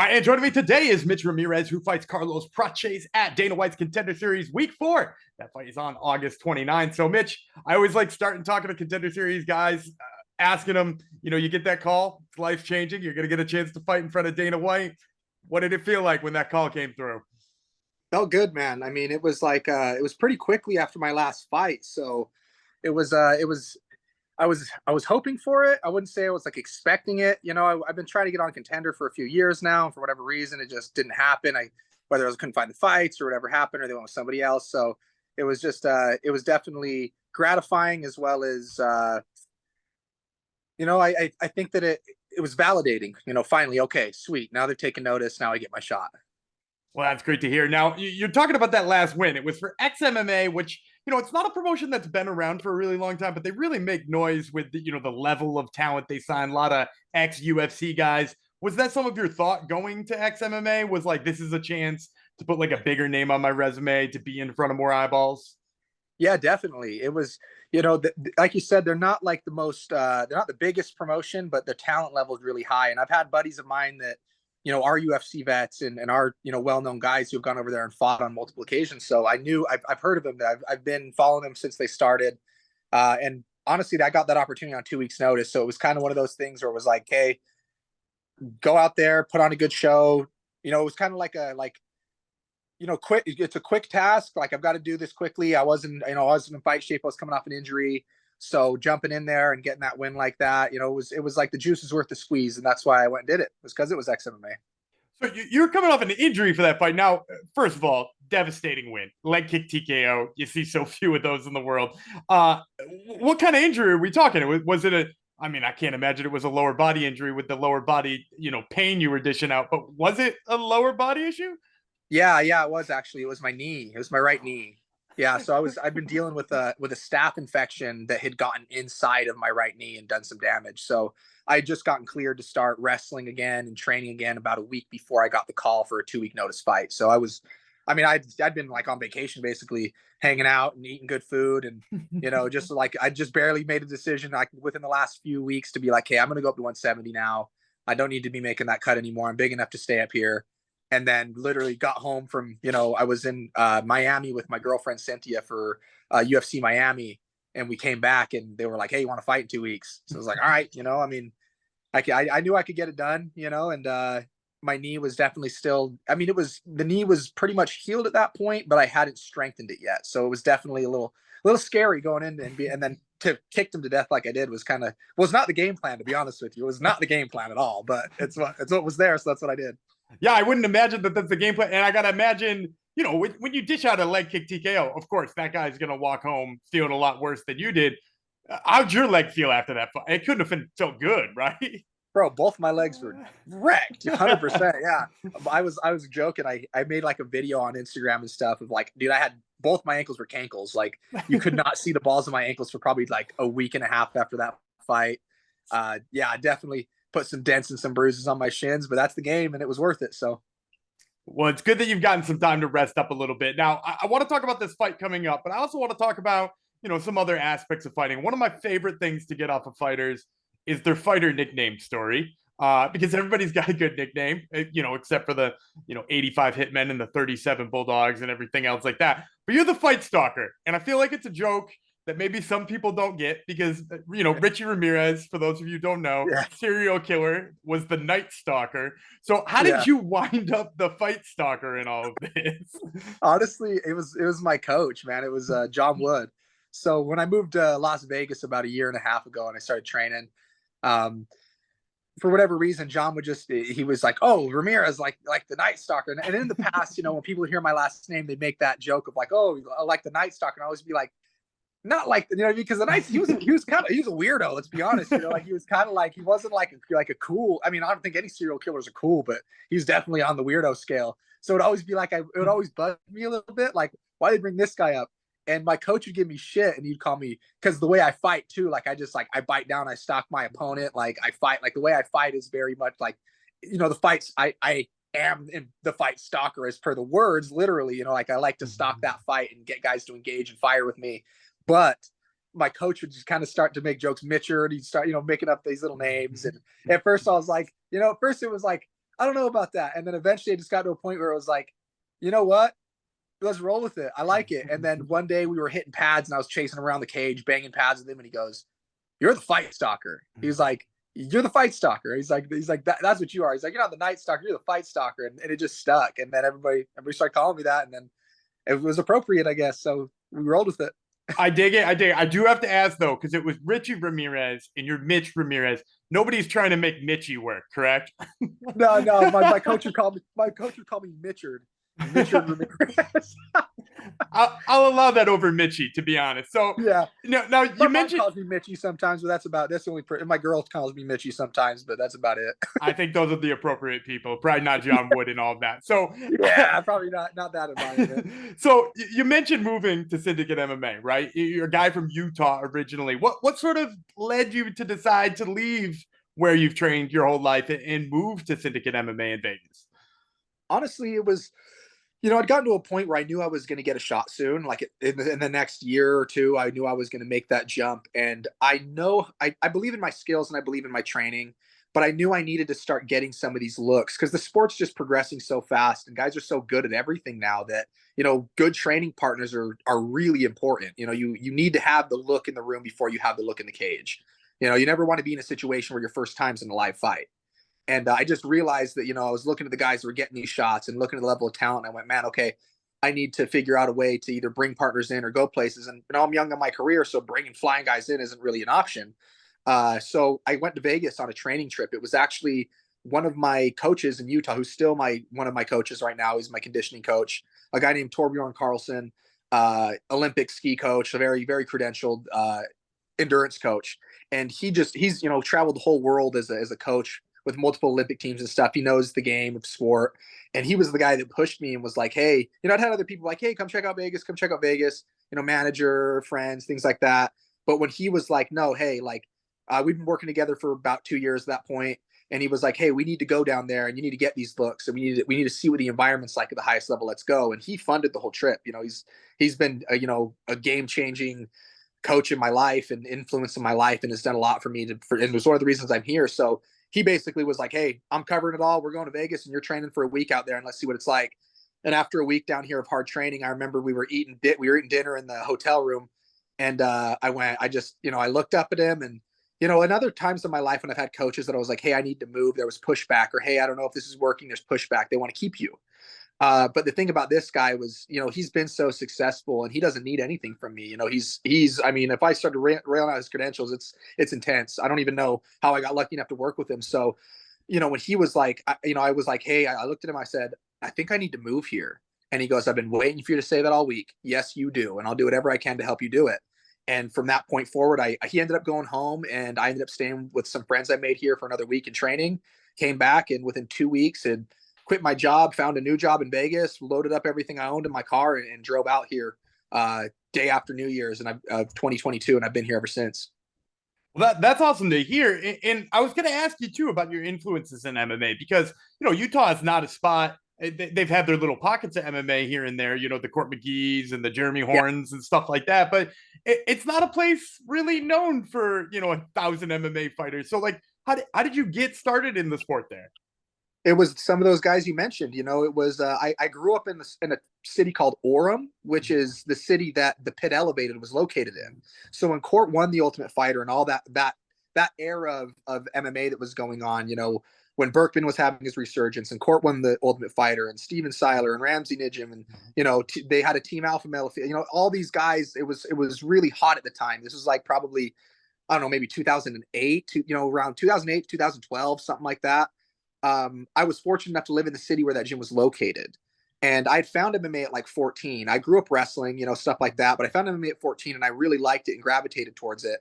And joining me today is Mitch Ramirez, who fights Carlos Prates at Dana White's Contender Series Week 4. That fight is on August 29th. So, Mitch, I always like starting talking to Contender Series guys, asking them, you get that call, it's life-changing, you're going to get a chance to fight in front of Dana White. What did it feel like when that call came through? Felt good, man. I mean, it was like it was pretty quickly after my last fight, so it was I was hoping for it. I wouldn't say I was like expecting it. I've been trying to get on Contender for a few years now, and for whatever reason, it just didn't happen. Whether I couldn't find the fights or whatever happened, or they went with somebody else. So it was just it was definitely gratifying, as well as I think that it was validating. Finally, okay, sweet. Now they're taking notice. Now I get my shot. Well, that's great to hear. Now, you're talking about that last win. It was for XMMA, which, it's not a promotion that's been around for a really long time, but they really make noise with the level of talent they sign. A lot of ex-UFC guys. Was that some of your thought going to XMMA? Was like, this is a chance to put like a bigger name on my resume, to be in front of more eyeballs? Yeah, definitely. It was, like you said, they're not like they're not the biggest promotion, but the talent level is really high. And I've had buddies of mine that, are UFC vets and are, well-known guys who've gone over there and fought on multiple occasions. So I've heard of them. I've been following them since they started. And honestly, I got that opportunity on 2 weeks notice. So it was kind of one of those things where it was like, hey, go out there, put on a good show. It was kind of like quick. It's a quick task. Like, I've got to do this quickly. I wasn't in fight shape. I was coming off an injury. So jumping in there and getting that win like that, it was like the juice is worth the squeeze. And that's why I went and did it. It was because it was XMMA. So you're coming off an injury for that fight. Now, first of all, devastating win. Leg kick TKO. You see so few of those in the world. What kind of injury are we talking? Was it I can't imagine it was a lower body injury with the lower body, pain you were dishing out. But was it a lower body issue? Yeah, it was actually. It was my knee. It was my right knee. Yeah, so I've been dealing with a staph infection that had gotten inside of my right knee and done some damage. So I had just gotten cleared to start wrestling again and training again about a week before I got the call for a 2 week notice fight. So I'd been like on vacation, basically hanging out and eating good food, and just like I just barely made a decision like within the last few weeks to be like, hey, I'm gonna go up to 170 now. I don't need to be making that cut anymore. I'm big enough to stay up here. And then literally got home from, I was in Miami with my girlfriend Cynthia for UFC Miami, and we came back and they were like, hey, you want to fight in 2 weeks? So I was like, all right, I knew I could get it done, and my knee was definitely still, the knee was pretty much healed at that point, but I hadn't strengthened it yet. So it was definitely a little scary going in and then to kick them to death like I did was not the game plan, to be honest with you. It was not the game plan at all, but it's what was there. So that's what I did. Yeah, I wouldn't imagine that that's the game plan. And I got to imagine, when you dish out a leg kick TKO, of course, that guy's going to walk home feeling a lot worse than you did. How'd your leg feel after that fight? It couldn't have felt good, right? Bro, both my legs were wrecked, 100%. Yeah, I was joking. I made like a video on Instagram and stuff of like, dude, I had both my ankles were cankles. Like, you could not see the balls of my ankles for probably like a week and a half after that fight. Yeah, I definitely put some dents and some bruises on my shins, but that's the game, and it was worth it. So, well, it's good that you've gotten some time to rest up a little bit. Now, I want to talk about this fight coming up, but I also want to talk about some other aspects of fighting. One of my favorite things to get off of fighters is their fighter nickname story, because everybody's got a good nickname, except for the 85 Hitmen and the 37 Bulldogs and everything else like that. But you're the Fight Stalker, and I feel like it's a joke that maybe some people don't get because, Richie Ramirez, for those of you who don't know, yeah. Serial killer, was the Night Stalker. So how did you wind up the Fight Stalker in all of this? Honestly, it was my coach, man. It was John Wood. So when I moved to Las Vegas about a year and a half ago and I started training, for whatever reason, John he was like, oh, Ramirez, like the Night Stalker. And in the past, when people hear my last name, they make that joke of like, oh, like the Night Stalker. And I always be like, not like, because the Night, he was a weirdo. Let's be honest. Like he was kind of like, he wasn't like a cool. I don't think any serial killers are cool, but he's definitely on the weirdo scale. So it'd always be like, it would always bug me a little bit. Like, why they bring this guy up? And my coach would give me shit, and he'd call me, because the way I fight too, like I bite down, I stalk my opponent, like I fight, like the way I fight is very much like, the fights. I am in the Fight Stalker as per the words, literally. Like I like to stalk that fight and get guys to engage and fire with me. But my coach would just kind of start to make jokes. Mitchard, he'd start, making up these little names. And at first I was like, at first it was like, I don't know about that. And then eventually I just got to a point where it was like, you know what? Let's roll with it. I like it. And then one day we were hitting pads and I was chasing around the cage, banging pads with him. And he goes, "You're the fight stalker." He's like, "You're the fight stalker." He's like, that's what you are. He's like, "You're not the night stalker. You're the fight stalker." And it just stuck. And then everybody started calling me that. And then it was appropriate, I guess. So we rolled with it. I dig it. I dig it. I do have to ask though, because it was Richie Ramirez and you're Mitch Ramirez. Nobody's trying to make Mitchy work, correct? No, my coach would call me Mitchard. Mitchard Ramirez. I'll allow that over Mitchy, to be honest. So yeah. Now you my mentioned mom calls me Mitchy sometimes, but that's the only. My girl calls me Mitchy sometimes, but that's about it. I think those are the appropriate people. Probably not John Wood and all of that. So yeah, probably not that environment. So you mentioned moving to Syndicate MMA, right? You're a guy from Utah originally. What sort of led you to decide to leave where you've trained your whole life and move to Syndicate MMA in Vegas? Honestly, it was, I'd gotten to a point where I knew I was going to get a shot soon. Like in the next year or two, I knew I was going to make that jump. And I know I believe in my skills and I believe in my training, but I knew I needed to start getting some of these looks because the sport's just progressing so fast and guys are so good at everything now that, good training partners are really important. You need to have the look in the room before you have the look in the cage. You never want to be in a situation where your first time's in a live fight. And I just realized that, I was looking at the guys who were getting these shots and looking at the level of talent. And I went, man, okay, I need to figure out a way to either bring partners in or go places. And I'm young in my career, so bringing flying guys in isn't really an option. So I went to Vegas on a training trip. It was actually one of my coaches in Utah, who's still one of my coaches right now. He's my conditioning coach, a guy named Torbjorn Carlson, Olympic ski coach, a very, very credentialed endurance coach. And he's traveled the whole world as a coach with multiple Olympic teams and stuff. He knows the game of sport. And he was the guy that pushed me and was like, hey, I'd had other people like, hey, come check out Vegas, manager, friends, things like that. But when he was like, no, hey, like, we've been working together for about 2 years at that point. And he was like, hey, we need to go down there and you need to get these looks. And we need to see what the environment's like at the highest level. Let's go. And he funded the whole trip. He's been, a game-changing coach in my life and influence in my life and has done a lot for me and it was one of the reasons I'm here. So he basically was like, hey, I'm covering it all. We're going to Vegas and you're training for a week out there and let's see what it's like. And after a week down here of hard training, I remember we were eating dinner in the hotel room. And I looked up at him and, in other times in my life when I've had coaches that I was like, hey, I need to move, there was pushback or, hey, I don't know if this is working. There's pushback. They want to keep you. But the thing about this guy was, he's been so successful and he doesn't need anything from me. If I started railing out his credentials, it's intense. I don't even know how I got lucky enough to work with him. So, when he was like, I was like, hey, I looked at him, I said, I think I need to move here. And he goes, I've been waiting for you to say that all week. Yes, you do. And I'll do whatever I can to help you do it. And from that point forward, he ended up going home and I ended up staying with some friends I made here for another week in training, came back and within 2 weeks and quit my job, found a new job in Vegas, loaded up everything I owned in my car and drove out here day after New Year's of 2022. And I've been here ever since. Well, that's awesome to hear. And I was going to ask you too about your influences in MMA because, Utah is not a spot. They've had their little pockets of MMA here and there, the Court McGee's and the Jeremy Horns and stuff like that. But it's not a place really known for, 1,000 MMA fighters. So like, how did you get started in the sport there? It was some of those guys you mentioned. It was I grew up in a city called Orem, which is the city that the Pit Elevated was located in. So when Court won the Ultimate Fighter and all that era of MMA that was going on, when Berkman was having his resurgence and Court won the Ultimate Fighter and Steven Seiler and Ramsey Nijim and they had a Team Alpha Male, all these guys. It was really hot at the time. This was like probably I don't know, maybe 2008, around 2008, 2012, something like that. I was fortunate enough to live in the city where that gym was located. And I'd found MMA at like 14. I grew up wrestling, stuff like that, but I found MMA at 14 and I really liked it and gravitated towards it.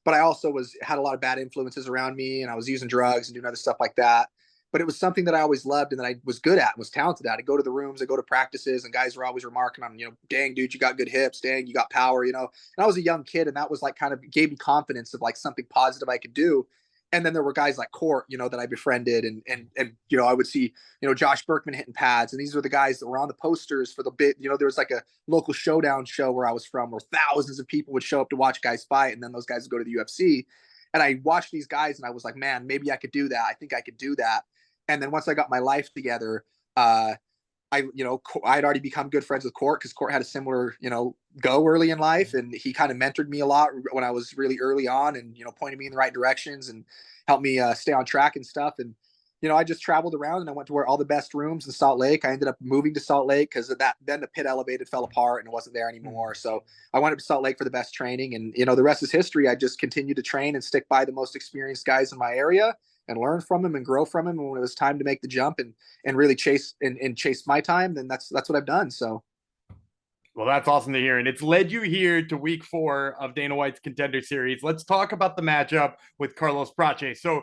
But I also had a lot of bad influences around me and I was using drugs and doing other stuff like that. But it was something that I always loved and that I was good at and was talented at. I'd go to the rooms, I'd go to practices and guys were always remarking on, dang dude, you got good hips, dang, you got power, and I was a young kid and that was like kind of gave me confidence of like something positive I could do. And then there were guys like Court, that I befriended and I would see, Josh Berkman hitting pads. And these were the guys that were on the posters for the bit, there was like a local showdown show where I was from where thousands of people would show up to watch guys fight. And then those guys would go to the UFC. And I watched these guys and I was like, man, maybe I could do that. I think I could do that. And then once I got my life together, uh, I had already become good friends with Court because Court had a similar, go early in life. And he kind of mentored me a lot when I was really early on and, pointed me in the right directions and helped me stay on track and stuff. And, I just traveled around and I went to where all the best rooms in Salt Lake. I ended up moving to Salt Lake because of that. Then the pit elevated fell apart and it wasn't there anymore. So I went up to Salt Lake for the best training. And, the rest is history. I just continued to train and stick by the most experienced guys in my area and learn from them and grow from them. And when it was time to make the jump and really chase and chase my time, then that's what I've done. So. Well, that's awesome to hear. And it's led you here to week 4 of Dana White's Contender Series. Let's talk about the matchup with Carlos Prates. So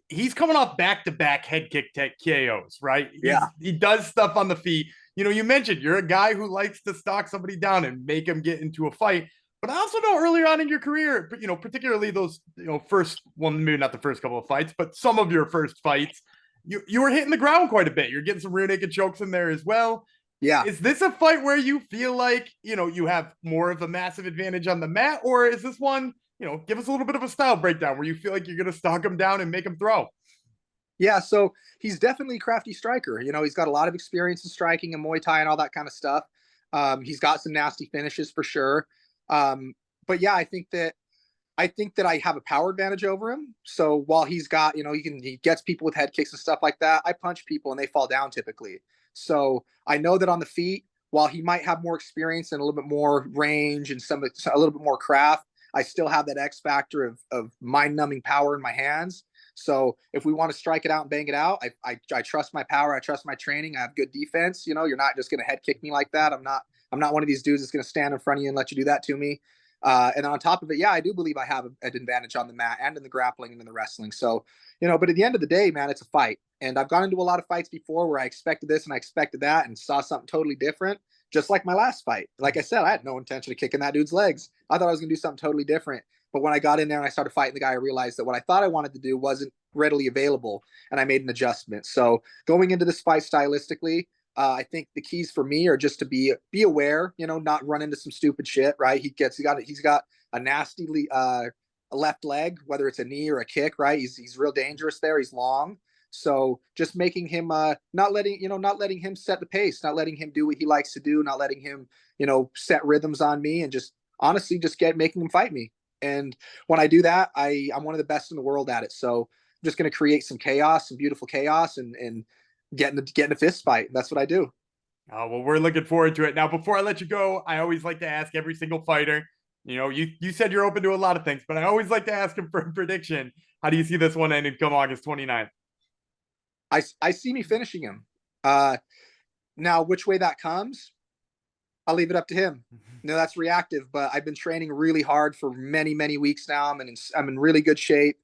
he's coming off back-to-back head kick KOs, right? Yeah. He does stuff on the feet. You mentioned you're a guy who likes to stalk somebody down and make them get into a fight. But I also know earlier on in your career, particularly those, first, well, maybe not the first couple of fights, but some of your first fights, you were hitting the ground quite a bit. You're getting some rear naked chokes in there as well. Yeah. Is this a fight where you feel like, you have more of a massive advantage on the mat? Or is this one, give us a little bit of a style breakdown where you feel like you're going to stalk him down and make him throw? Yeah, so he's definitely a crafty striker. He's got a lot of experience in striking and Muay Thai and all that kind of stuff. He's got some nasty finishes for sure. But yeah, I think that I have a power advantage over him. So while he's got, he gets people with head kicks and stuff like that, I punch people and they fall down typically. So I know that on the feet, while he might have more experience and a little bit more range and a little bit more craft, I still have that X factor of mind-numbing power in my hands. So if we want to strike it out and bang it out, I trust my power. I trust my training. I have good defense. You're not just going to head kick me like that. I'm not one of these dudes that's going to stand in front of you and let you do that to me. And on top of it, yeah, I do believe I have an advantage on the mat and in the grappling and in the wrestling. So, but at the end of the day, man, it's a fight. And I've gone into a lot of fights before where I expected this and I expected that and saw something totally different, just like my last fight. Like I said, I had no intention of kicking that dude's legs. I thought I was going to do something totally different. But when I got in there and I started fighting the guy, I realized that what I thought I wanted to do wasn't readily available. And I made an adjustment. So going into this fight stylistically, I think the keys for me are just to be aware, not run into some stupid shit, right? He's got a nasty left leg, whether it's a knee or a kick, right? He's real dangerous there. He's long. So just making him not letting him set the pace, not letting him do what he likes to do, not letting him, set rhythms on me and just honestly just making him fight me. And when I do that, I'm one of the best in the world at it. So I'm just going to create some chaos, some beautiful chaos and get in a fist fight. That's what I do. Oh, well, we're looking forward to it. Now, before I let you go, I always like to ask every single fighter, you said you're open to a lot of things, but I always like to ask him for a prediction. How do you see this one ending come August 29th? I see me finishing him. Now, which way that comes, I'll leave it up to him. That's reactive, but I've been training really hard for many, many weeks now. I'm in really good shape.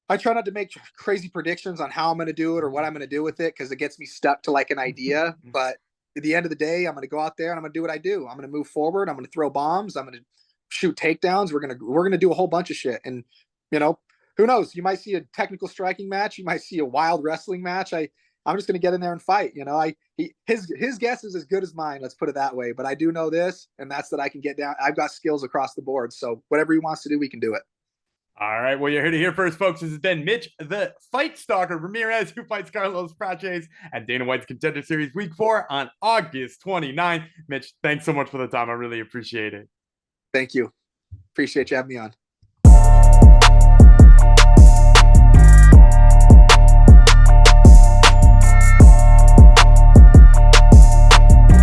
I try not to make crazy predictions on how I'm going to do it or what I'm going to do with it because it gets me stuck to like an idea. But at the end of the day, I'm going to go out there and I'm going to do what I do. I'm going to move forward. I'm going to throw bombs. I'm going to shoot takedowns. We're going to do a whole bunch of shit. And who knows? You might see a technical striking match. You might see a wild wrestling match. I'm just going to get in there and fight. His guess is as good as mine. Let's put it that way. But I do know this, and that's that I can get down. I've got skills across the board. So whatever he wants to do, we can do it. All right. Well, you're here to hear first, folks. This has been Mitch, the Fight Stalker Ramirez, who fights Carlos Prates at Dana White's Contender Series Week 4 on August 29th. Mitch, thanks so much for the time. I really appreciate it. Thank you. Appreciate you having me on.